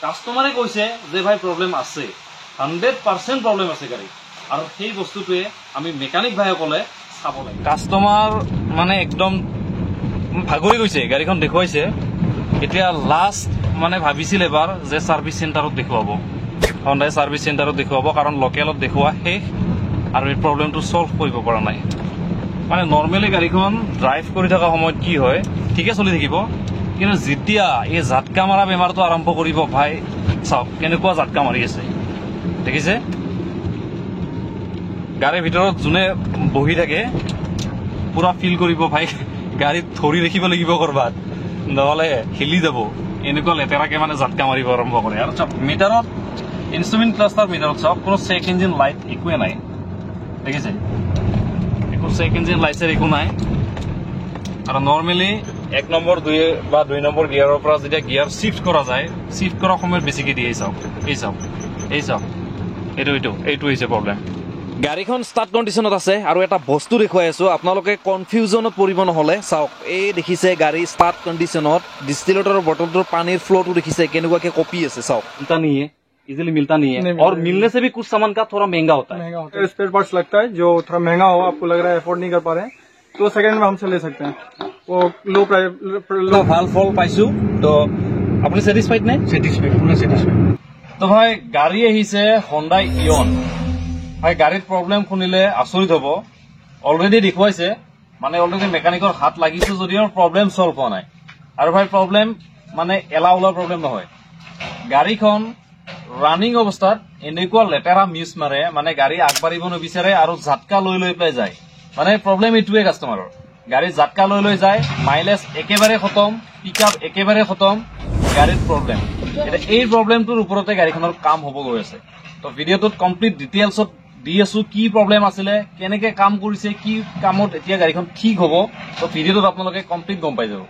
কাস্টমাৰে কৈছে যে ভাই প্ৰব্লেম আছে 100% প্ৰব্লেম আছে গাড়ী আৰু সেই বস্তুটোৱে আমি মেকানিক ভাইসকলে চাব লাগে কাস্টমাৰ মানে একদম ভাগৰি গৈছে গাড়ীখন দেখুৱাইছে এতিয়া লাষ্ট মানে ভাবিছিল এবাৰ যে সাৰ্ভিস সেন্টাৰত দেখুৱাব Hyundai সাৰ্ভিস সেন্টাৰত দেখুৱাব কাৰণ লোকেলত দেখুৱা শেষ আৰু এই প্ৰব্লেমটো সলভ কৰিব পৰা নাই মানে নৰমালি গাড়ীখন ড্ৰাইভ কৰি থকা সময়ত কি হয় ঠিকে চলি থাকিব কিন্তু যেতিয়া এই ঝাটকা মাৰা বেমাৰটো আৰম্ভ কৰিব ভাই চাওক কেনেকুৱা ঝাটকা মাৰি আছে দেখিছে গাড়ীৰ ভিতৰত যোনে বহি থাকে পুৰা ফিল কৰিব ভাই গাড়ীত ধৰি ৰাখিব লাগিব কৰবাত নহলে হিলি যাব এনেকুৱা লেতেৰাকে মানে ঝাটকা মাৰিব আৰম্ভ কৰে আৰু চাওক মিটাৰত ইনষ্ট্ৰুমেন্ট ক্লাষ্টাৰ মিটাৰত চাওক কোনো চেক ইঞ্জিন লাইট একোৱে নাই দেখিছে একো চেক ইঞ্জিন লাইটৰ একো নাই আৰু নৰমালি 1 নম্বৰ 2 বা 2 নম্বৰ গিয়াৰৰ পৰা যেতিয়া গিয়াৰ শিফট কৰা যায় শিফট কৰাৰ সময়ত বেছিকে দিয়ে চাওক এইটো হৈছে প্ৰব্লেম গাড়ীখন ষ্টাৰ্ট কণ্ডিশ্যনত আছে আৰু এটা বস্তু দেখুৱাই আছো আপোনালোকে কনফিউজনত পৰিব নহলে চাওক এই দেখিছে গাড়ী ষ্টাৰ্ট কণ্ডিশ্যনত ডিষ্টিলেটৰৰ বটলটোৰ পানীৰ ফ্লোটো দেখিছে কেনেকুৱাকে কপি আছে চাওক এটা নিয়ে इजीली मिलता नहीं है और मिलने से भी कुछ सामान का थोड़ा महंगा होता है स्पेयर पार्ट्स लगता है जो थोड़ा महंगा हो आपको लग रहा है अफोर्ड नहीं कर पा रहे हैं तो सेकंड में हमसे ले सकते हैं वो लो प्राइस ভাল ফল পাইছো তো আপনি স্যাটিসফাইড নে স্যাটিসফাইড পুরো স্যাটিসফাইড তো ভাই গাড়ী আহিছে Hyundai Ion ভাই গাড়ীৰ প্ৰব্লেম শুনিলে আচৰিত হ'ব অলৰেডি দেখুৱাইছে মানে অলৰেডি মেকানিকৰ হাত লাগিছে যদিও প্ৰব্লেম সলভ হোৱা নাই আৰু ভাই প্ৰব্লেম মানে এলাউলা প্ৰব্লেম নহয় গাড়ীখন ৰানিং অৱস্থাত এনেকুৱা লেটেৰা মিছ মাৰে মানে গাড়ী আগবাঢ়িব নবিচাৰে আৰু ঝাটকা লৈ পেলাই যায় মানে প্ৰব্লেম ইটোৱে কাস্টমাৰৰ গাড়ী ঝাটকা লৈ যায় মাইলেজ একেবাৰে খতম পিকআপ একেবাৰে খতম গাড়ীৰ প্ৰব্লেম এটা এই প্ৰব্লেমটোৰ ওপৰতে গাড়ীখনৰ কাম হ'ব গৈ আছে তো ভিডিঅ'টোত কমপ্লিট ডিটেইলছত দি আছো কি প্ৰব্লেম আছিলে কেনেকে কাম কৰিছে কি কামত এতিয়া গাড়ীখন ঠিক হ'ব তো ভিডিঅ'টোত আপোনালোকে কমপ্লিট গম পাই যাব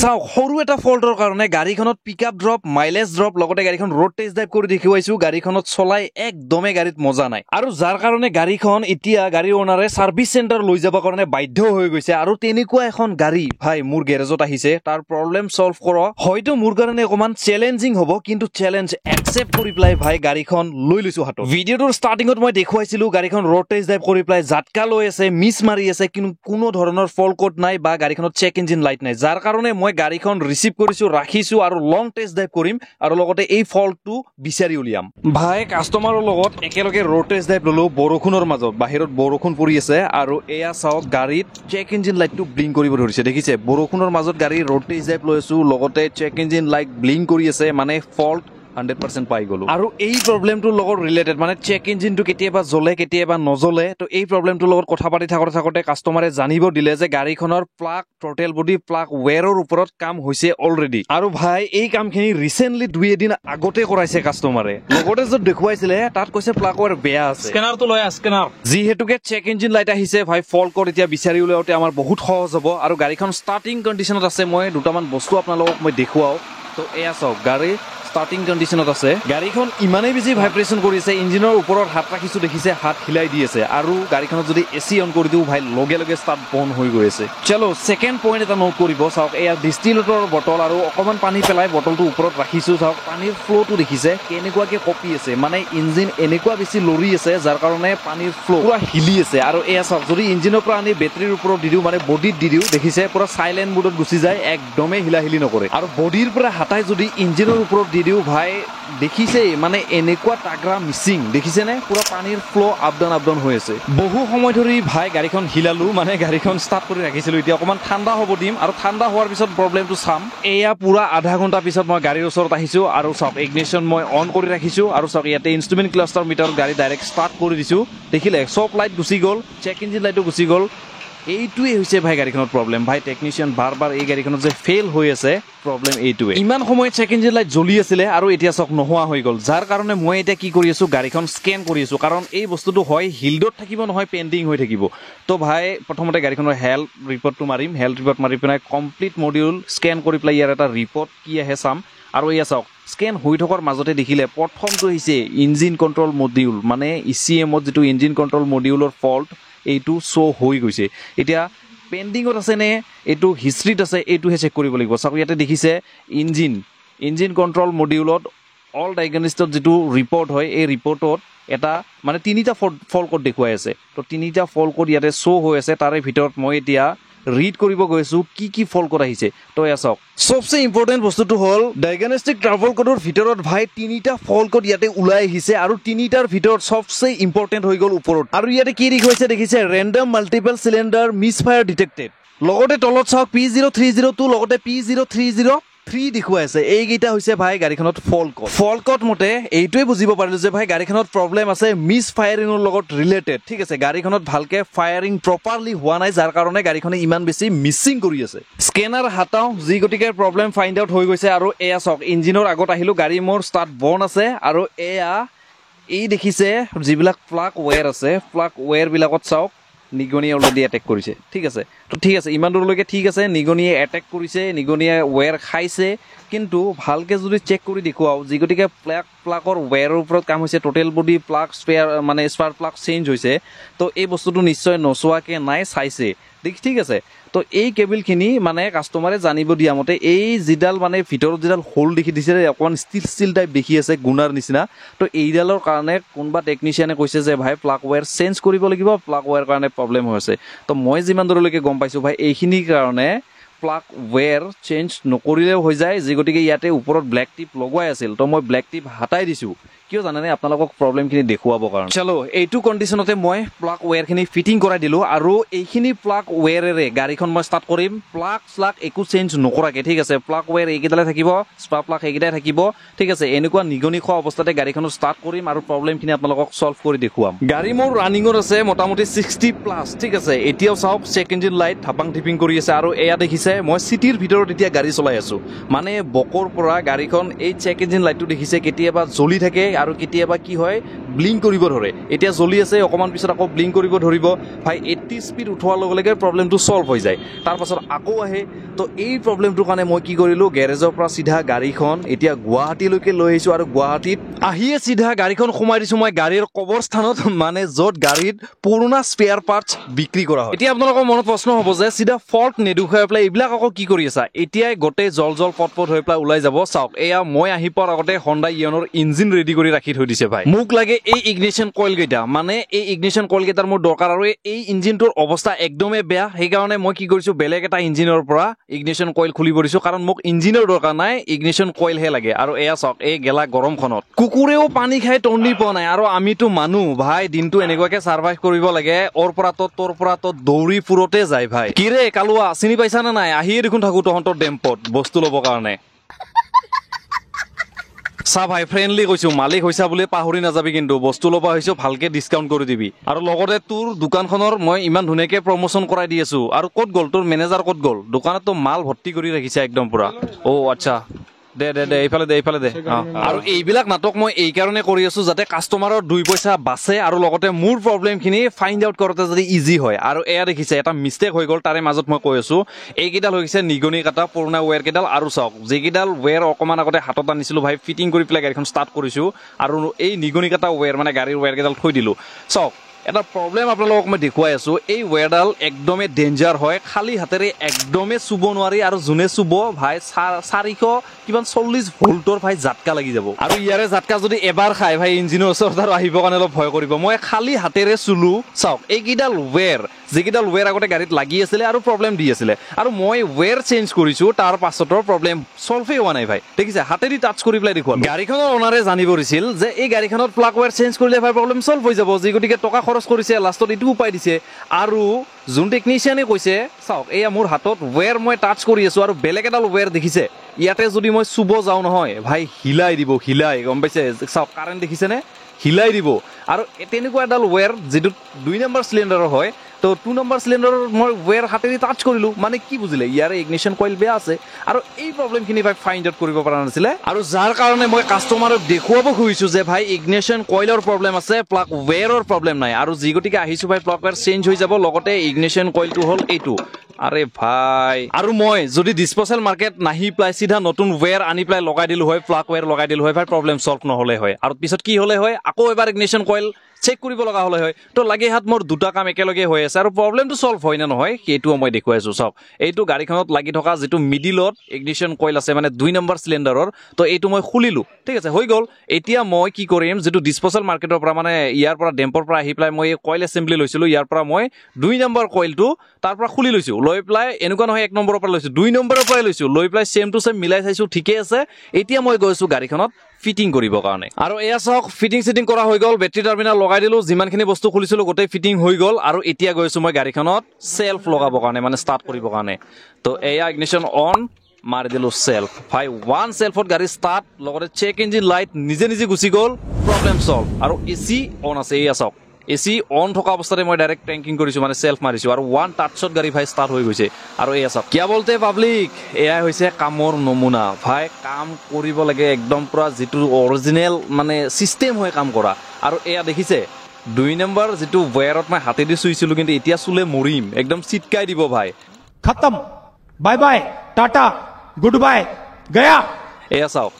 চাওক সৰু এটা ফল্টৰ কাৰণে গাড়ীখনত পিকআপ ড্ৰপ মাইলেজ ড্ৰপ লগতে গাড়ীখন ৰোড টেষ্ট ড্ৰাইভ কৰি দেখুৱাইছো গাড়ীখনত চলাই একদমে গাড়ীত মজা নাই আৰু যাৰ কাৰণে গাড়ীখন এতিয়া গাড়ী ওনাৰে সাৰ্ভিস সেন্টাৰ লৈ যাব কাৰণে বাধ্য হৈ গৈছে আৰু তেনেকুৱা এখন গাড়ী ভাই মোৰ গ্যাৰেজত আহিছে তাৰ প্ৰব্লেম সলভ কৰ হয়তো মোৰ কাৰণে অকমান চ্যালেঞ্জিং হ'ব কিন্তু চ্যালেঞ্জ একসেপ্ট কৰি প্লাই ভাই গাড়ীখন লৈ লৈছো হাতত ভিডিঅ'টোৰ ষ্টাৰ্টিংত মই দেখুৱাইছিলো গাড়ীখন ৰোড টেষ্ট ড্ৰাইভ কৰি প্লাই ঝাটকা লৈ আছে মিছ মাৰি আছে কিন্তু কোনো ধৰণৰ ফল কোড নাই বা গাড়ীখনত চেক ইঞ্জিন লাইট নাই যাৰ কাৰণে মই গাড়ীখন ৰিসিভ কৰিছো ৰাখিছো আৰু লং টেষ্ট ড্ৰাইভ কৰিম আৰু লগতে এই ফল্টটো বিচাৰি উলিয়াম ভাই কাস্টমাৰৰ লগত একেলগে ৰোড টেষ্ট ড্ৰাইভ ললো বৰষুণৰ মাজত বাহিৰত বৰষুণ পৰি আছে আৰু এয়া চাওক গাড়ীত চেক ইঞ্জিন লাইটটো ব্লিংক কৰিব ধৰিছে দেখিছে বৰষুণৰ মাজত গাড়ী ৰোড টেষ্ট ড্ৰাইভ লৈ আছো লগতে চেক ইঞ্জিন লাইট ব্লিংক কৰি আছে মানে ফল্ট 100% পাই গলো আৰু এই প্ৰবলেমটোৰ লগত ৰিলেটেড মানে চেক ইঞ্জিনটো কেতিয়াবা জ্বলে কেতিয়াবা নজ্বলে তো এই প্ৰবলেমটোৰ লগত কথা পাতি থাকোতে কাস্টমাৰে জানিব দিলে যে গাড়ীখনৰ প্লাগ টোটেল বডি প্লাগ ওয়্যাৰৰ ওপৰত কাম হৈছে অলৰেডি আৰু ভাই এই কামখিনি ৰিসেন্টলি 2 দিন আগতে কৰাইছে কাস্টমাৰে লগতে যে দেখুৱাইছিলে তাত কৈছে প্লাগ ওয়্যাৰ বেয়া আছে স্ক্যানাৰটো লৈ স্ক্যানাৰ যিহেতুকে চেক ইঞ্জিন লাইট আহিছে ভাই ফল্ট কোড এতিয়া বিচাৰি উলিয়াওতে আমাৰ বহুত সহজ হ'ব আৰু গাড়ীখন ষ্টাৰ্টিং কণ্ডিশ্যনত আছে মই দুটামান বস্তু আপোনালোকক মই দেখুৱাও তো এয়া চাওক গাড়ী স্টাৰ্টিং কন্ডিশনত আছে গাড়ীখন ইমানেই বেছি ভাইব্ৰেশন কৰিছে ইঞ্জিনৰ ওপৰত হাত ৰাখিছো দেখিছে হাত হিলাই দি আছে আৰু গাড়ীখনত যদি এসি অন কৰি দিও ভাই লগে লগে স্টাৰ্ট বন্ধ হৈ গৈ আছে চলো সেকেন্ড পইণ্ট এটা নোট কৰিব চাওক এয়া ডিষ্টিলেটৰ বটল আৰু অকমান পানী পেলাই বটলটো ওপৰত ৰাখিছো চাওক পানীৰ ফ্লোটো দেখিছে কেনেকুৱাকে কপি আছে মানে ইঞ্জিন এনেকুৱা বেছি লৰি আছে যাৰ কাৰণে পানীৰ ফ্লো পুৰা হিলি আছে আৰু এয়া চাওক যদি ইঞ্জিনৰ পৰা আনি বেটাৰীৰ ওপৰত দি দিও মানে বডিত দি দিও দেখিছে পুৰা সাইলেন্ট মোডত গুচি যায় একদমে হিলাহিলি নকৰে আৰু বডিৰ পৰা হাতাই যদি ইঞ্জিনৰ ওপৰত দি দিও ভাই দেখিছে মানে এনেকুৱা টাগৰা মিসিং দেখিছে নে পুৰা পানীৰ ফ্লো আপ ডাউন হৈ আছে বহু সময় ধৰি ভাই গাড়ীখন হিলালো মানে গাড়ীখন ষ্টাৰ্ট কৰি ৰাখিছিলো এতিয়া অকমান ঠাণ্ডা হ'ব দিম আৰু ঠাণ্ডা হোৱাৰ পিছত প্ৰবলেমটো চাম এয়া পুৰা আধা ঘণ্টা পিছত মই গাড়ীৰ ওচৰত আহিছো আৰু চাওক ইগনিশন মই অন কৰি ৰাখিছো আৰু চাওক ইয়াতে ইনষ্ট্ৰুমেন্ট ক্লাষ্টাৰ মিটাৰ গাড়ী ডাইৰেক্ট ষ্টাৰ্ট কৰি দিছো দেখিলে সব লাইট গুচি গ'ল চেক ইঞ্জিন লাইটটো গুচি গ'ল এইটোৱে হৈছে ভাই গাড়ীখনৰ প্ৰবলেম ভাই টেকনিশিয়ান বাৰ এই গাড়ীখনত যে ফেল হৈ আছে প্ৰবলেম এইটোৱে ইমান সময় চেক ইঞ্জিন লাইট জ্বলি আছিল আৰু এতিয়া চক নোহোৱা হৈ গ'ল যাৰ কাৰণে মই এতিয়া কি কৰি আছো গাড়ীখন স্ক্যান কৰি আছো কাৰণ এই বস্তুটো হয় হিল্ডত থাকিব নহয় পেন্ডিং হৈ থাকিব তো ভাই প্ৰথমতে গাড়ীখনৰ হেল্থ ৰিপৰ্টটো মাৰিম হেল্থ ৰিপৰ্ট মাৰি পিনে কমপ্লিট মডিউল স্ক্যান কৰি প্লাই ইয়াৰ এটা ৰিপৰ্ট কি আহে চাম আৰু এয়া চাওক স্ক্যান হৈ থকাৰ মাজতে দেখিলে প্ৰথমটো হৈছে ইঞ্জিন কন্ট্ৰোল মডিউল মানে ইচিএমত যেটো ইঞ্জিন কন্ট্ৰোল মডিউলৰ ফল্ট এইটো শো হৈ গৈছে এতিয়া পেন্ডিংত আছে নে এইটো হিষ্ট্ৰীত আছে এইটোহে চেক কৰিব লাগিব চাওক ইয়াতে দেখিছে ইঞ্জিন কন্ট্ৰোল মডিউলত অল ডায়াগনষ্টিকত যেটো ৰিপৰ্ট হয় এই ৰিপৰ্টত এটা মানে তিনিটা ফল কোড দেখুৱাই আছে তো তিনিটা ফল কোড ইয়াতে শ্ব' হৈ আছে তাৰে ভিতৰত মই এতিয়া ৰিড কৰিব গৈছো কি ফল কোড আহিছে তো এয়া চাওক সবচে ইম্পৰ্টেণ্ট বস্তুটো হ'ল ডায়াগনষ্টিক ট্ৰাভেল কোডৰ ভিতৰত ভাই তিনিটা ফল কোড ইয়াতে ওলাই আহিছে আৰু তিনিটাৰ ভিতৰত সবচে ইম্পৰ্টেণ্ট হৈ গ'ল ওপৰত আৰু ইয়াতে কি লিখাইছে দেখিছে ৰেণ্ডম মাল্টিপল সিলিণ্ডাৰ মিছফায়াৰ ডিটেক্টেড লগতে তলত চাওক P0302 লগতে P0303 দেখুৱাই আছে এইকেইটা হৈছে ভাই গাড়ীখনত ফল কোড মতে এইটোৱে বুজিব পাৰিলো যে ভাই গাড়ীখনত প্ৰবলেম আছে মিছ ফায়াৰিঙৰ লগত ৰিলেটেড ঠিক আছে গাড়ীখনত ভালকে ফায়াৰিং প্ৰপাৰলি হোৱা নাই যাৰ কাৰণে গাড়ীখনে ইমান বেছি মিছিং কৰি আছে স্কেনাৰ হাতাও যি গতিকে প্ৰবলেম ফাইণ্ড আউট হৈ গৈছে আৰু এয়া চাওক ইঞ্জিনৰ আগত আহিলো গাড়ী মোৰ ষ্টাৰ্ট বৰ্ণ আছে আৰু এয়া এই দেখিছে যিবিলাক প্লাগ ৱেৰ আছে প্লাগ ৱেৰ বিলাকত চাওক নিগনিয়ে অলৰেডি এটেক কৰিছে ঠিক আছে তো ঠিক আছে ইমান দূৰলৈকে ঠিক আছে নিগনিয়ে এটেক কৰিছে নিগনিয়ে ৱেৰ খাইছে কিন্তু ভালকে যদি চেক কৰি দেখুৱাও যি গতিকে প্লাগৰ ৱেৰৰ ওপৰত কাম হৈছে টোটেল বডি প্লাগ স্পেয়াৰ মানে স্পাৰ প্লাগ চেঞ্জ হৈছে তো এই বস্তুটো নিশ্চয় নচোৱাকে নাই চাইছে ঠিক আছে তো এই কেবলখিনি মানে কাষ্টমাৰে জানিব দিয়া মতে এই যিডাল মানে ভিতৰত যিডাল হোল দেখি দিছে অকণ ষ্টিল টাইপ দেখি আছে গুণাৰ নিচিনা তো এইডালৰ কাৰণে কোনোবা টেকনিচিয়ানে কৈছে যে ভাই প্লাগ ৱেৰ চেঞ্জ কৰিব লাগিব প্লাগ ৱেৰ কাৰণে প্ৰব্লেম হৈ আছে তো মই যিমান দূৰলৈকে গম পাইছোঁ ভাই এইখিনিৰ কাৰণে প্লাগ ৱেৰ চেঞ্জ নকৰিলেও হৈ যায় যি গতিকে ইয়াতে ওপৰত ব্লেক টিপ লগোৱাই আছিল তো মই ব্লেক টিপ হাতাই দিছোঁ কিয় জানেনে আপোনালোকক প্ৰব্লেমখিনি দেখুৱাবৰ কাৰণে চলো এইটো কণ্ডিশ্যনতে মই প্লাগ ৱেৰখিনি ফিটিং কৰাই দিলোঁ আৰু এইখিনি প্লাগ ৱেৰেৰে গাড়ীখন মই ষ্টাৰ্ট কৰিম প্লাগ শ্লাগ একো চেঞ্জ নকৰাকৈ ঠিক আছে প্লাগ ৱেৰ এইকেইডালে থাকিব স্পাৰ প্লাগ এইকেইটাই থাকিব ঠিক আছে এনেকুৱা নিগনি খোৱা অৱস্থাতে গাড়ীখনো ষ্টাৰ্ট কৰিম আৰু প্ৰব্লেমখিনি আপোনালোকক ছল্ভ কৰি দেখুৱাম গাড়ী মোৰ ৰানিঙত আছে মোটামুটি 60+ ঠিক আছে এতিয়াও চাওক চেক ইঞ্জিন লাইট থাপাং থিপিং কৰি আছে আৰু এয়া দেখিছে মই চিটিৰ ভিতৰত এতিয়া গাড়ী চলাই আছোঁ মানে বকৰ পৰা গাড়ীখন এই চেক ইঞ্জিন লাইটটো দেখিছে কেতিয়াবা জ্বলি থাকে আৰু কেতিয়াবা কি হয় ব্লিংক কৰিব ধৰে এতিয়া জ্বলি আছে অকমান পিছত আকৌ ব্লিংক কৰিব ধৰিব ভাই 80 স্পীড উঠোৱাৰ লগে লগে প্ৰব্লেমটো ছল্ভ হৈ যায় তাৰ পাছত আকৌ আহে তো এই প্ৰব্লেমটোৰ কাৰণে মই কি কৰিলোঁ গেৰেজৰ পৰা চিধা গাড়ীখন এতিয়া গুৱাহাটীলৈকে লৈ আহিছোঁ আৰু গুৱাহাটীত আহিয়ে চিধা গাড়ীখন সোমাই দিছোঁ মই গাড়ীৰ কবৰস্থানত মানে য'ত গাড়ীত পুৰণা স্পেয়াৰ পাৰ্টছ বিক্ৰী কৰা হয় এতিয়া আপোনালোকৰ মনত প্ৰশ্ন হ'ব যে চিধা ফল্ট নেদেখুৱাই পেলাই এইবিলাক আকৌ কি কৰি আছা এতিয়াই গোটেই জল পট হৈ পেলাই ওলাই যাব চাওক এয়া মই আহি পোৱাৰ আগতে হণ্ডা ইয়নৰ ইঞ্জিন ৰেডি কৰি ৰাখি থৈ দিছে ভাই মোক লাগে এই ইগনিশ্যন কইল কেইটা মানে এই ইগনিশ্যন কইল কেইটাৰ মোৰ দৰকাৰ আৰু এই ইঞ্জিনটোৰ অৱস্থা একদমেই বেয়া সেইকাৰণে মই কি কৰিছোঁ বেলেগ এটা ইঞ্জিনৰ পৰা ইগনিশ্যন কইল খুলি পৰিছোঁ কাৰণ মোক ইঞ্জিনৰ দৰকাৰ নাই ইগনিশ্যন কইলহে লাগে আৰু এয়া চাওক এই গেলা গৰমখনত কুকুৰেও পানী খাই টন্দি পোৱা নাই আৰু আমিতো মানুহ ভাই দিনটো এনেকুৱাকে ছাৰ্ভাইভ কৰিব লাগে অৰ পৰা তোৰ পৰা দৌৰি ফুৰতে যায় ভাই কিৰে কালুৱা চিনি পাইছা নে নাই আহিয়ে দেখোন থাকো তহঁতৰ ডেম্পত বস্তু ল'বৰ কাৰণে চা ভাই ফ্ৰেণ্ডলি কৈছো মালিক হৈছা বুলি পাহৰি নাযাবি কিন্তু বস্তু ল'ব আহিছো ভালকে ডিছকাউণ্ট কৰি দিবি আৰু লগতে তোৰ দোকানখনৰ মই ইমান ধুনীয়াকে প্ৰমোশ্যন কৰাই দি আছো আৰু ক'ত গ'ল তোৰ মেনেজাৰ ক'ত গ'ল দোকানততো মাল ভৰ্তি কৰি ৰাখিছে একদম পুৰা আচ্ছা দে এইফালে দে আৰু এইবিলাক নাটক মই এই কাৰণে কৰি আছো যাতে কাষ্টমাৰৰ 2 পইচা বাচে আৰু লগতে মোৰ প্ৰব্লেমখিনি ফাইণ্ড আউট কৰোঁতে যদি ইজি হয় আৰু এয়া দেখিছে এটা মিষ্টেক হৈ গ'ল তাৰে মাজত মই কৈ আছো এইকেইডাল হৈছে নিগনি কাটা পুৰণা ৱেৰ কেইডাল আৰু চাওক যিকেইডাল ৱেৰ অকণমান আগতে হাতত আনিছিলোঁ ভাই ফিটিং কৰি পেলাই গাড়ীখন ষ্টাৰ্ট কৰিছোঁ আৰু এই নিগনি কাটা ৱেৰ মানে গাড়ীৰ ৱেৰ কেইডাল থৈ দিলোঁ চাওক এটা প্ৰব্লেম আপোনালোকক মই দেখুৱাই আছো এই ৱেৰডাল একদমেই ডেঞ্জাৰ হয় খালী হাতেৰে একদমেই চুব নোৱাৰি আৰু যোনে চুব ভাই 440 ভোল্টৰ ভাই জাটকা লাগি যাব আৰু ইয়াৰে জাটকা যদি এবাৰ খায় ভাই ইঞ্জিনৰ ওচৰত আৰু আহিবৰ কাৰণে অলপ ভয় কৰিব মই খালী হাতেৰে চুলো চাওক এইকেইডাল ৱেৰ যিকেইডাল ৱেৰ আগতে গাড়ীত লাগি আছিলে আৰু প্ৰব্লেম দি আছিলে আৰু মই ৱেৰ চেঞ্জ কৰিছোঁ তাৰ পাছতৰ প্ৰব্লেম ছল্ভেই হোৱা নাই ভাই দেখিছে হাতেদি টাচ কৰি পেলাই দেখুৱাম গাড়ীখনৰ অনাৰে জানিব দিছিল যে এই গাড়ীখনত প্লাগ ৱেৰ চেঞ্জ কৰিলে ভাই প্ৰব্লেম ছল্ভ হৈ যাব যি গতিকে টকা খৰচ কৰিছে লাষ্টত এইটো উপায় দিছে আৰু যোন টেকনিচিয়ানে কৈছে চাওক এয়া মোৰ হাতত ৱেৰ মই টাচ কৰি আছোঁ আৰু বেলেগ এডাল ৱেৰ দেখিছে ইয়াতে যদি মই চুব যাওঁ নহয় ভাই হিলাই দিব গম পাইছে চাওক কাৰেণ্ট দেখিছেনে হিলাই দিব আৰু তেনেকুৱা এডাল ৱেৰ যিটো 2 নম্বৰ চিলিণ্ডাৰৰ হয় তো 2 নম্বৰ চিলিণ্ডাৰৰ মই ৱেৰ হাতেদি টাচ কৰিলোঁ মানে কি বুজিলে ইয়াৰে ইগনিশ্যন কইল বেয়া আছে আৰু এই প্ৰব্লেমখিনি ভাই ফাইণ্ড আউট কৰিব পৰা নাছিলে আৰু যাৰ কাৰণে মই কাষ্টমাৰক দেখুৱাব খুজিছোঁ যে ভাই ইগনিশ্যন কইলৰ প্ৰব্লেম আছে প্লাগ ৱেৰৰ প্ৰব্লেম নাই আৰু যি গতিকে আহিছোঁ ভাই প্লাগ ৱেৰ চেঞ্জ হৈ যাব লগতে ইগনিশ্যন কইলটো হ'ল এইটো আৰে ভাই আৰু মই যদি ডিসপোজেল মার্কেট নাহি প্লাই সিধা নতুন ওয়্যার আনি প্লাই লগাই দিলো হয় প্লাগ ওয়্যার লগাই দিলো হয় ভাই প্রবলেম সলভ নহলে হয় আৰু পিছত কি হলে হয় আকৌ এবাৰ ইগনিশন কয়েল চেক কৰিব লগা হলে হয় তো লাগি হাত মোৰ দুটা কাম একেলগে হৈ আছে আৰু প্ৰবলেমটো সলভ হয় না নহয় সেইটো মই দেখুৱাই আছো সব এইটো গাড়ীখনত লাগি থকা যেটো মিডিলত ইগনিশন কয়েল আছে মানে 2 নম্বৰ সিলিন্ডাৰৰ তো এইটো মই খুলিলো ঠিক আছে হৈ গল এতিয়া মই কি কৰিম যেটো ডিসপোজেল মাৰ্কেটৰ পৰা মানে ইয়াৰ পৰা ডেম্পৰ পৰা আহি প্লাই মই কয়েল এসেম্বলি লৈছিলো ইয়াৰ পৰা মই 2 নম্বৰ কয়েলটো তাৰ পৰা খুলি লৈছো লৈ প্লাই এনেকুৱা নহয় 1 নম্বৰৰ পৰা লৈছো 2 নম্বৰৰ পৰা লৈছো লৈ প্লাই সেম টু সেম মিলাই চাইছো ঠিকে আছে এতিয়া মই গৈছো গাড়ীখনত ফিটিং কৰিব কাৰণে আৰু এয়া সক ফিটিং কৰা হৈ গল বেটাৰি টাৰ্মিনাল লগাই দিলো যিমানখিনি বস্তু খুলিছিলো গোটেই ফিটিং হৈ গল আৰু এতিয়া গৈছো মই গাড়ীখনত সেলফ লগাব কাৰণে মানে স্টাৰ্ট কৰিব কাৰণে তো এয়া ইগনিশন অন মাৰি দিলো সেলফ ভাই ওয়ান সেলফত গাড়ী স্টাৰ্ট লগতে চেক ইঞ্জিন লাইট নিজে গুচি গল প্ৰবলেম সলভ আৰু এসি অন আছে এয়া সক এসি অন থকা অৱস্থাতে মই ডাইৰেক্ট ট্যাঙ্কিং কৰিছো মানে সেলফ মাৰিছো আৰু ওয়ান টাচত গাড়ী ভাই স্টাৰ্ট হৈ গৈছে আৰু এয়া সব কিয়া বলতে পাব্লিক এয়া হৈছে কামৰ নমুনা ভাই কাম কৰিব লাগে একদম পুৰা যেটো অৰিজিনাল মানে সিস্টেম হৈ কাম কৰা আৰু এয়া দেখিছে 2 নম্বৰ যেটো ওয়্যাৰত মই হাতে দি চুইছিলো কিন্তু এতিয়া চুলে মৰিম একদম চিটকাই দিব ভাই खत्म bye bye tata good bye गया এয়া চাওক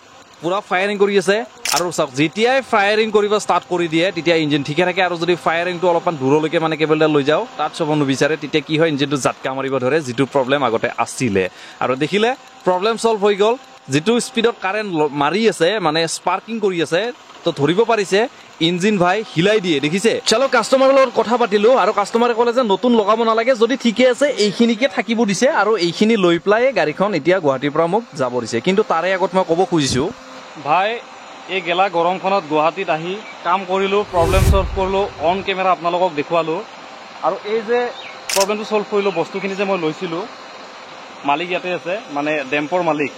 পুৰা ফায়াৰিং কৰি আছে আৰু চাওক যেতিয়াই ফায়াৰিং কৰিব স্টাৰ্ট কৰি দিয়ে তেতিয়া ইঞ্জিন ঠিকে থাকে আৰু যদি ফায়াৰিংটো অলপমান দূৰলৈকে মানে কেবলডাল লৈ যাও তাত চব বিচাৰে তেতিয়া কি হয় ইঞ্জিনটো জাটকা মাৰিব ধৰে যেটো প্ৰবলেম আগতে আছিল আৰু দেখিলে প্ৰবলেম সলভ হৈ গল যেটো স্পিডত কাৰেন্ট মাৰি আছে মানে স্পাৰ্কিং কৰি আছে তো ধৰিব পাৰিছে ইঞ্জিন ভাই হিলাই দিয়ে দেখিছে চলো কাস্টমাৰৰ লগত কথা পাতিলো আৰু কাস্টমাৰে ক'লে যে নতুন লগাব নালাগে যদি ঠিকে আছে এইখিনিকে থাকিব দিছে আৰু এইখিনি লৈ প্লাই গাড়ীখন এতিয়া গুৱাহাটীৰ পৰা মোক যাব দিছে কিন্তু তাৰে আগত মই ক'ব খুজিছো ভাই এই গেলা গৰমখনত গুৱাহাটীত আহি কাম কৰিলো প্ৰবলেম সলভ কৰিলো অন কেমেৰা আপোনালোকক দেখুৱালো আৰু এই যে প্ৰবলেমটো সলভ কৰিলো বস্তুখিনি যে মই লৈছিলো মালিক ইয়াতে আছে মানে ডেম্পৰ মালিক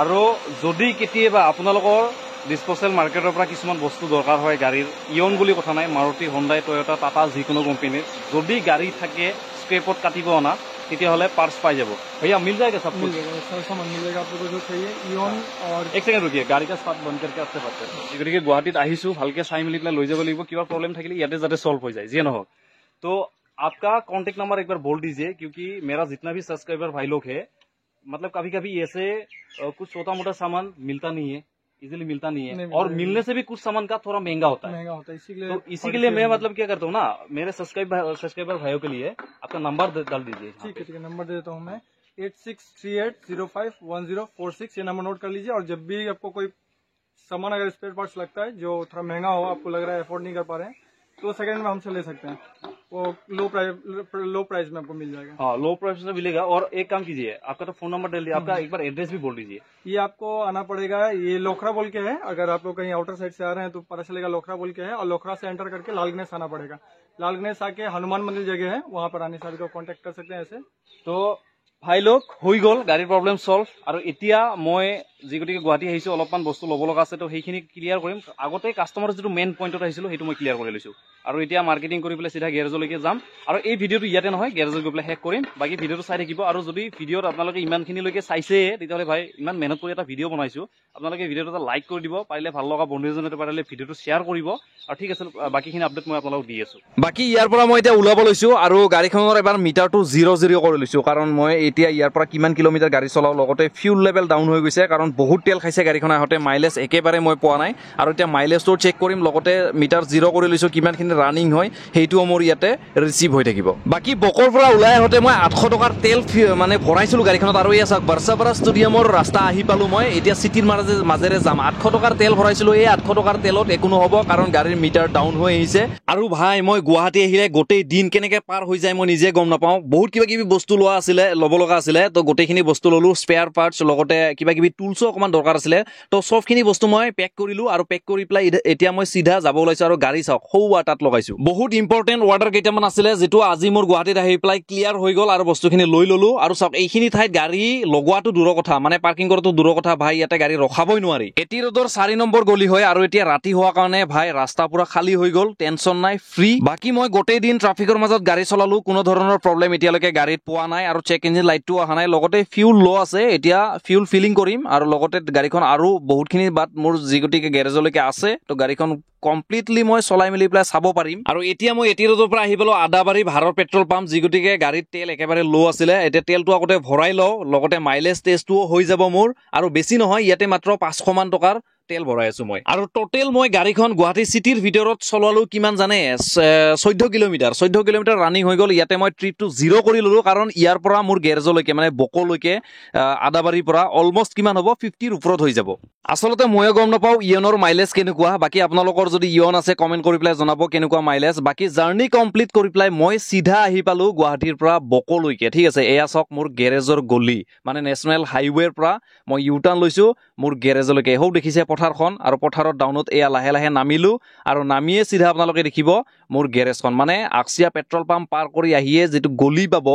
আৰু যদি কেতিয়াবা আপোনালোকৰ ডিসপোজেল মাৰ্কেটৰ পৰা কিছুমান বস্তু দৰকাৰ হয় গাড়ীৰ ইয়ন বুলি কথা নাই মাৰুতি হোন্ডাই টয়োটা টাটা যিকোনো কোম্পানীৰ যদি গাড়ী থাকে স্ক্ৰেপত কাটিব অনা তেতিয়া হলে পার্টস পাই যাব भैया मिल जाएगा सब कुछ सर सामान मिल जाएगा आपको जो चाहिए इयन और एक सेकंड रुकिए गाड़ी का स्टार्ट बंद करके आपसे बात करते हैं गतिके गुवाहाटीत आहिसु ভালকে চাই মিলি পেলাই লৈ যাব লাগিব কিবা प्रॉब्लम থাকিলে ইয়াতে যাতে সলভ হৈ যায় যে নহক तो आपका कांटेक्ट नंबर एक बार बोल दीजिए क्योंकि मेरा जितना भी सब्सक्राइबर भाई लोग है मतलब कभी-कभी ऐसे कुछ छोटा-मोटा सामान मिलता नहीं है इजीली मिलता नहीं है और मिलने से भी कुछ सामान का थोड़ा महंगा होता है तो इसी के लिए मैं मतलब क्या करता हूँ ना मेरे सब्सक्राइबर भाइयों के लिए आपका नंबर डाल दीजिए ठीक है नंबर दे देता हूँ मैं 8638051046 ये नंबर नोट कर लीजिए और जब भी आपको कोई सामान अगर स्पेयर पार्ट्स लगता है जो थोड़ा महंगा हो आपको लग रहा है अफोर्ड नहीं कर पा रहे हैं तो सेकंड में हमसे ले सकते हैं वो लो प्राइस में आपको मिल जाएगा हाँ लो प्राइस में मिलेगा और एक काम कीजिए आपका तो फोन नंबर डाल दिया आपका एक बार एड्रेस भी बोल दीजिए ये आपको आना पड़ेगा ये लोखरा बोल के है अगर आप लोग कहीं आउटर साइड से आ रहे हैं तो पता चलेगा लोखरा बोल के है और लोखरा से एंटर करके लाल गणेश आना पड़ेगा लाल गणेश आके हनुमान मंदिर जगह है वहाँ पर आने सारी को कॉन्टेक्ट कर सकते हैं ऐसे तो भाई लोग হৈ গল গাড়ীৰ প্ৰবলেম সলভ আৰু এতিয়া মই যি গতিকে গুৱাহাটী আহিছো অলপমান বস্তু ল'ব লগা আছে তো সেইখিনি ক্লিয়াৰ কৰিম আগতে কাস্টমাৰৰ যেটো মেইন পইণ্টত আহিছিল সেইটো মই ক্লিয়াৰ কৰি লৈছো আৰু এতিয়া মাৰ্কেটিং কৰি পেলাই সিধা গ্যাৰেজলৈকে যাম আৰু এই ভিডিওটো ইয়াতে নহয় গ্যাৰেজত গৈ পেলাই শেষ কৰিম বাকি ভিডিওটো চাই থাকিব আৰু যদি ভিডিওত আপোনালোকে ইমানখিনিলৈকে চাইছে তেতিয়াহ'লে ভাই ইমান মেহনত কৰি এটা ভিডিও বনাইছো আপোনালোকে ভিডিওটো এটা লাইক কৰি দিব পাৰিলে ভাল লগা বন্ধু এজনে পাৰিলে ভিডিওটো শ্বেয়াৰ কৰিব আৰু ঠিক আছে বাকিখিনি আপডেট মই আপোনালোকক দি আছো বাকি ইয়াৰ পৰা মই এতিয়া ওলাব লৈছো আৰু গাড়ীখনৰ এবাৰ মিটাৰটো 00 কৰি লৈছো কাৰণ মই এতিয়া ইয়াৰ পৰা কিমান কিলোমিটাৰ গাড়ী চলাও লগতে ফিউল লেভেল ডাউন হৈ গৈছে কাৰণ বহুত তেল খাইছে গাড়ীখন আহতে মাইলেজ একেবাৰে মই পোৱা নাই আৰু এতিয়া মাইলেজটো চেক কৰিম লগতে মিটাৰ 0 কৰি লৈছো কিমানখিনি ৰানিং হয় হেইটো মোৰ ইয়াতে ৰিসিভ হৈ থাকিব বাকি বকৰ পৰা ওলাই আহতে মই 800 টকাৰ তেল মানে ভৰাইছিলো গাড়ীখনত আৰু ইয়া চাক বৰ্ষাপাৰা ষ্টেডিয়ামৰ ৰাস্তা আহি পালো মই এতিয়া সিটিৰ মাজেৰে যাম 800 টকাৰ তেল ভৰাইছিলো এই 800 টকাৰ তেলত একো নহব কাৰণ গাড়ীৰ মিটাৰ ডাউন হৈ আহিছে আৰু ভাই মই গুৱাহাটী আহিলে গোটেই দিন কেনেকে পাৰ হৈ যায় মই নিজে গম নাপাও বহুত কিবা কিবি বস্তু লোৱা আছিল ল'ব লগা আছিল তো গোটেইখিনি বস্তু ললো স্পেয়াৰ পাৰ্টস লগতে কিবা কিবি টুলছো অকমান দৰকাৰ আছিল তো সবখিনি বস্তু মই পেক কৰিলো আৰু পেক কৰি প্লাই এতিয়া মই সিধা যাব ওলাইছো আৰু গাড়ী চাওক হৌৱা তাত লগাইছো বহুত ইম্পৰ্টেন্ট অৰ্ডাৰ কেইটামান আছিল যেটো আজি মোৰ গুৱাহাটীত আহি প্লাই ক্লিয়াৰ হৈ গল আৰু বস্তুখিনি লৈ ললো আৰু চাওক এইখিনি ঠাইত গাড়ী লগোৱাটো দূৰ কথা মানে পাৰ্কিং কৰাটো দূৰ কথা ভাই ইয়াতে গাড়ী ৰখাবই নোৱাৰি এটি ৰোডৰ 4 নম্বৰ গলি হয় আৰু এতিয়া ৰাতি হোৱা কাৰণে ভাই ৰাস্তা পুৰা খালী হৈ গল টেনচন নাই ফ্ৰী বাকি মই গোটেই দিন ট্ৰাফিকৰ মাজত গাড়ী চলালো কোনো ধৰণৰ প্ৰবলেম এতিয়ালৈকে গাড়ীত পোৱা নাই আৰু চেক ইঞ্জিন লাইটটো অহা নাই লগতে ফিউল লো আছে এতিয়া ফিউল ফিলিং কৰিম আৰু লগতে গাড়ীখন আৰু বহুতখিনি বাট মোৰ যি গতিকে গ্যাৰেজলৈকে আছে তো গাড়ীখন কমপ্লিটলি মই চলাই মেলি পেলাই চাব পাৰিম আৰু এতিয়া মই এটি ৰোডৰ পৰা আহি পেলো আদাবাৰী ভাৰত পেট্ৰল পাম্প যি গতিকে গাড়ীত তেল একেবাৰে লো আছিলে এতিয়া তেলটো আগতে ভৰাই লওঁ লগতে মাইলেজ টেষ্টটোও হৈ যাব মোৰ আৰু বেছি নহয় ইয়াতে মাত্ৰ 500 মান টকাৰ তেল ভৰাই আছো মই আৰু টোটেল মই গাড়ীখন গুৱাহাটী চিটিৰ ভিতৰত চলালো কিমান জানে 14 কিলোমিটাৰ ৰানিং হৈ গ'ল ইয়াতে মই ট্ৰিপটো 0 কৰি ললো কাৰণ ইয়াৰ পৰা মোৰ গেৰেজলৈকে মানে বকলৈকে আদাবাৰীৰ পৰা অলমোষ্ট কিমান হ'ব 50 ৰ ওপৰত হৈ যাব আসলতে ময়ো গম নাপাওঁ ইয়নৰ মাইলেজ কেনেকুৱা বাকি আপোনালোকৰ যদি ইয়ন আছে কমেন্ট কৰি পেলাই জনাব কেনেকুৱা মাইলেজ বাকি জাৰ্নি কমপ্লিট কৰি পেলাই মই সিধা আহি পালো গুৱাহাটীৰ পৰা বকলৈকে ঠিক আছে এয়া চক মোৰ গেৰেজৰ গলি মানে নেশনেল হাইৱেৰ পৰা মই ইউ টাৰ্ণ লৈছো মোৰ গেৰেজলৈকে এহো দেখিছে পথাৰখন আৰু পথাৰৰ ডাউনত এয়া লাহে লাহে নামিলো আৰু নামিয়ে সিধা আপোনালোকে দেখিব মোৰ গেৰেজখন মানে আকছিয়া পেট্ৰল পাম্প পাৰ কৰি আহিয়ে যেটো গলি পাব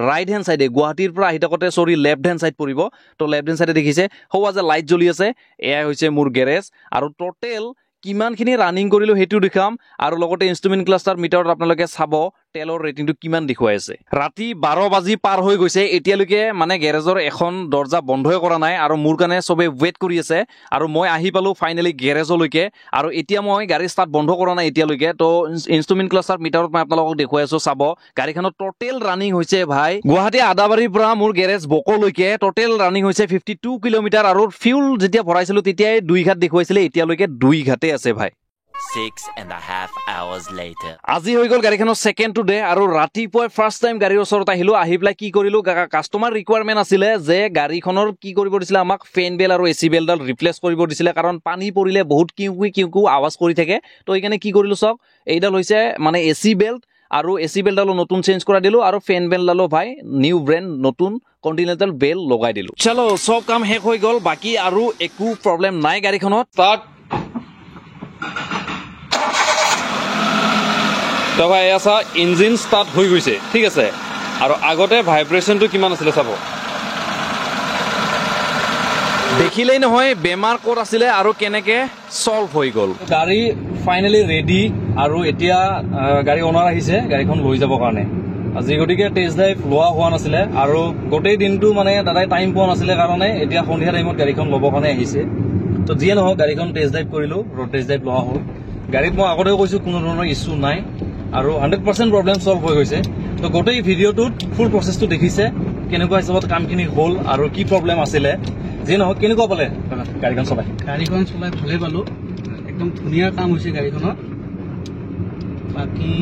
ৰাইট হ্যান্ড সাইডে গুৱাহাটীৰ পৰা আহিতকতে সৰি লেফট হ্যান্ড সাইড পৰিব তো লেফট হ্যান্ড সাইডে দেখিছে হওয়া যে লাইট জ্বলি আছে এয়া হৈছে মোৰ গেৰেজ আৰু টোটেল কিমানখিনি ৰানিং কৰিলো হেতু দেখাম আৰু লগতে ইনস্ট্ৰুমেন্ট ক্লাষ্টাৰ মিটাৰত আপোনালোকে চাব তেলৰ ৰেটিংটো কিমান দেখুৱাই আছে ৰাতি 12 বাজি পাৰ হৈ গৈছে এতিয়ালৈকে মানে গেৰেজৰ এখন দৰ্জা বন্ধই কৰা নাই আৰু মোৰ কাৰণে সবে ওয়েট কৰি আছে আৰু মই আহি পালো ফাইনালি গেৰেজলৈকে আৰু এতিয়া মই গাড়ী ষ্টাৰ্ট বন্ধ কৰা নাই এতিয়ালৈকে তো ইনস্ট্ৰুমেন্ট ক্লাষ্টাৰ মিটাৰত মই আপোনালোকক দেখুৱাই আছো চাব গাড়ীখনৰ টোটেল ৰানিং হৈছে ভাই গুৱাহাটী আদাবাৰীৰ পৰা মোৰ গেৰেজ বকলৈকে টোটেল ৰানিং হৈছে 52 কিলোমিটাৰ আৰু ফিউল যেতিয়া ভৰাইছিলো তেতিয়াই 2 ঘাট দেখুৱাইছিলে এতিয়ালৈকে 2 ঘাটে আছে ভাই 6.5 hours later. আজি হৈ গল গাড়ীখনৰ সেকেন্ড টু ডে আৰু ৰাতিপুৱা ফাৰ্স্ট টাইম গাড়ীৰ ওচৰত আহিলো আহি পেলাই কি কৰিলো কাস্টমাৰ ৰিকুৱাৰমেন্ট আছিলে যে গাড়ীখনৰ কি কৰিব দিছিলে আমাক ফেন বেল আৰু এসি বেলডাল ৰিপ্লেস কৰিব দিছিলে কাৰণ পানী পৰিলে বহুত কিউ আৱাজ কৰি থাকে তো এইকাৰণে কি কৰিলো সব এইডাল হৈছে মানে এসি বেল্ট আৰু এসি বেলডালো নতুন চেঞ্জ কৰা দিলো আৰু ফেন বেলডালো ভাই নিউ ব্র্যান্ড নতুন কন্টিনেন্টাল বেল লগাই দিলো চলো সব কাম শেষ হৈ গল বাকি আৰু একো প্ৰবলেম নাই গাড়ীখনত স্টাৰ্ট তো ভাই আছা ইঞ্জিন স্টাৰ্ট হৈ গৈছে ঠিক আছে আৰু আগতে ভাইব্ৰেশনটো কিমান আছিল চাব দেখিলেই নহয় বেমাৰ ক'ত আছিল আৰু কেনেকে সলভ হৈ গল গাড়ী ফাইনালি ৰেডি আৰু এতিয়া গাড়ী ওনাৰ আহিছে গাড়ীখন লৈ যাব কাৰণে আজি গটিকে টেষ্ট ড্ৰাইভ লোৱা হোৱা নাছিল আৰু গোটেই দিনটো মানে দাদাই টাইম পোৱা নাছিল কাৰণে এতিয়া সন্ধিয়া টাইমত গাড়ীখন ল'ব কাৰণে আহিছে তো যিয়ে নহওক গাড়ীখন টেষ্ট ড্ৰাইভ কৰিলো ৰোড টেষ্ট ড্ৰাইভ লোৱা হ'ল গাড়ীত মই আগতেও কৈছো কোনো ধৰণৰ ইস্যু নাই আৰু 100% প্ৰবলেম সলভ হৈ গৈছে তো গোটেই ভিডিঅ'টোত ফুল প্ৰসেসটো দেখিছে কেনেকুৱা হিচাপত কামখিনি হ'ল আৰু কি প্ৰবলেম আছিলে যে নহওক কেনেকুৱা পালে গাড়ীখন চলাই ভালে পালো একদম ধুনীয়া কাম হৈছে গাড়ীখনত বাকি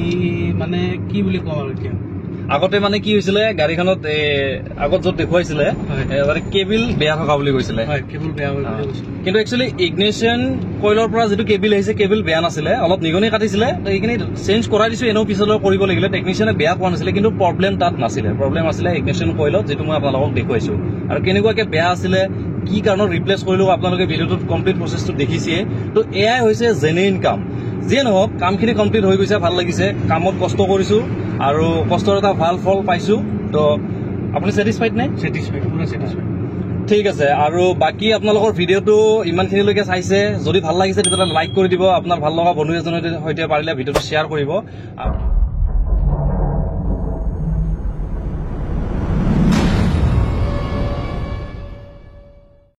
মানে কি বুলি কম আৰু এতিয়া আগতে মানে কি হৈছিলে গাড়ীখনত আগত য'ত দেখুৱাইছিলে কেবিল বেয়া থকা বুলি কৈছিলে কেবল বেয়া হৈ কিন্তু একচুৱেলি ইগনিশ্যন কইলৰ পৰা যিটো কেবিল আহিছে কেবিল বেয়া নাছিলে অলপ নিগনি কাটিছিলে তো এইখিনি চেঞ্জ কৰাই দিছো এনেও পিছলৈ কৰিব লাগিলে টেকনিচিয়ানে বেয়া পোৱা নাছিলে কিন্তু প্ৰবলেম তাত নাছিলে প্ৰবলেম আছিলে ইগনিশ্যন কইলত যিটো মই আপোনালোকক দেখুৱাইছো আৰু কেনেকুৱাকে বেয়া আছিলে কি কাৰণত ৰিপ্লেচ কৰিলো আপোনালোকে ভিডিঅ'টোত কমপ্লিট প্ৰচেছটো দেখিছে তো এয়াই হৈছে জেনুইন কাম যিয়ে নহওক কামখিনি কমপ্লিট হৈ গৈছে ভাল লাগিছে কামত কষ্ট কৰিছো আৰু কষ্টৰ এটা ভাল ফল পাইছো তো আপুনি স্যাটিসফাইড নে স্যাটিসফাইড পুৰা স্যাটিসফাইড ঠিক আছে আৰু বাকি আপোনালোকৰ ভিডিঅ'টো ইমানখিনিলৈকে চাইছে যদি ভাল লাগিছে তেতিয়াহ'লে লাইক কৰি দিব আপোনাৰ ভাল লগা বন্ধু এজনৰ সৈতে পাৰিলে ভিডিঅ'টো শ্বেয়াৰ কৰিব